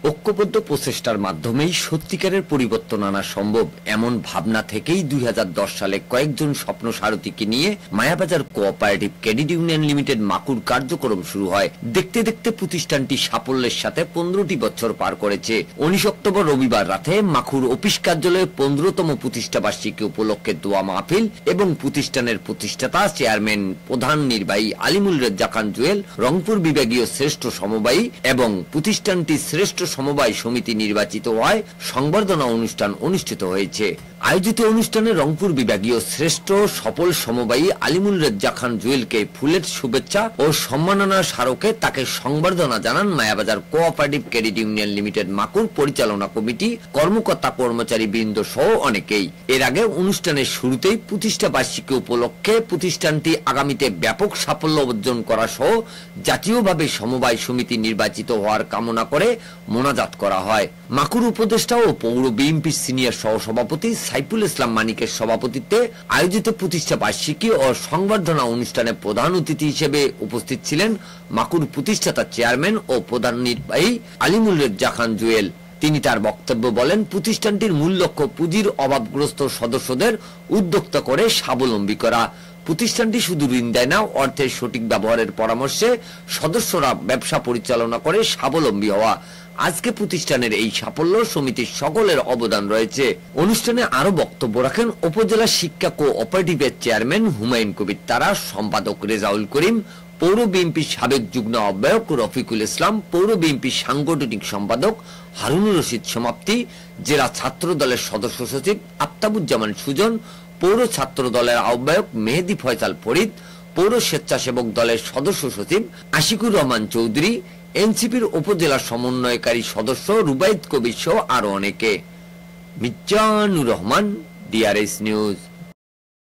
ঐক্যবদ্ধ প্রচেষ্টার মাধ্যমেই সত্যিকারের পরিবর্তন আনা সম্ভব, এমন ভাবনা থেকেই 2010 সালে কয়েকজন স্বপ্ন সারথীকে নিয়ে Mayabazar cooperative credit union limited মাকুর কার্যক্রম শুরু হয়। দেখতে দেখতে প্রতিষ্ঠানটি সাফল্যের সাথে 15টি বছর পার করেছে। 19 অক্টোবর রবিবার রাতে মাকুর অফিস কার্যালয়ে 15তম প্রতিষ্ঠা বার্ষিকী উপলক্ষে দোয়া মাহফিল এবং প্রতিষ্ঠানের প্রতিষ্ঠাতা চেয়ারম্যান প্রধান নির্বাহী আলিমুল রেজ্জা খান জুয়েল, রংপুর বিভাগীয় শ্রেষ্ঠ সমবায়ী এবং প্রতিষ্ঠানটির শ্রেষ্ঠ সমবায় সমিতি নির্বাচিত হওয়ায় সংবর্ধনা অনুষ্ঠান অনুষ্ঠিত হয়েছে। আয়োজিত অনুষ্ঠানে রংপুর বিভাগীয় শ্রেষ্ঠ সফল সমবায়ী আলিমুল রেজ্জা খান জুয়েলকে ফুলের শুভেচ্ছা ও সম্মাননা স্মারকে তাকে সংবর্ধনা জানান Mayabazar cooperative credit union limited মাকুর পরিচালনা কমিটি, কর্মকর্তা কর্মচারী বৃন্দ সহ অনেকেই। এর আগে অনুষ্ঠানের শুরুতেই প্রতিষ্ঠা বার্ষিকী উপলক্ষে প্রতিষ্ঠানটি আগামীতে ব্যাপক সাফল্য অর্জন করা সহ জাতীয়ভাবে সমবায় সমিতি নির্বাচিত হওয়ার কামনা করে মোনাজাত করা হয়। মাকুর উপদেষ্টা ও পৌর বিএনপির সিনিয়র সহসভাপতি সাইফুল ইসলাম মানিকের সভাপতিত্বে আয়োজিত প্রতিষ্ঠা বার্ষিকী ও সংবর্ধনা অনুষ্ঠানে প্রধান অতিথি হিসেবে উপস্থিত ছিলেন মাকুর প্রতিষ্ঠাতা চেয়ারম্যান ও প্রধান নির্বাহী আলিমুল রেজ্জা খান জুয়েল। তিনি তার বক্তব্য বলেন, প্রতিষ্ঠানটির মূল লক্ষ্য পুঁজির অভাবগ্রস্ত সদস্যদের উদ্যোক্তা করে স্বাবলম্বী করা। প্রতিষ্ঠানটি শুধু ঋণ দেয় না, অর্থের সঠিক ব্যবহারের পরামর্শে সদস্যরা ব্যবসা পরিচালনা করে স্বাবলম্বী হওয়া। আজকে প্রতিষ্ঠানের এই সাফল্য সমিতির সকলের অবদান রয়েছে। অনুষ্ঠানে আরো বক্তব্য রাখেন উপজেলা শিক্ষা কোঅপারেটিভের চেয়ারম্যান হুমায়ুন কবির তারা, সম্পাদক রেজাউল করিম, পৌর বিএনপির সাবেক যুগ্ম আহ্বায়ক রফিকুল ইসলাম, পৌর বিএনপির সাংগঠনিক সম্পাদক হারুনুর রশিদ সমাপ্তি, জেলা ছাত্র দলের সদস্য সচিব আফতাবুজ্জামান সুজন, পৌর ছাত্র দলের আহ্বায়ক মেহেদি ফয়সাল ফরিদ, পৌর স্বেচ্ছাসেবক দলের সদস্য সচিব আশিকুর রহমান চৌধুরী, এনসিপির উপজেলা সমন্বয়কারী সদস্য রুবাইদ কবির সহ আরো অনেকে। Mizanur Rahman, DRS news.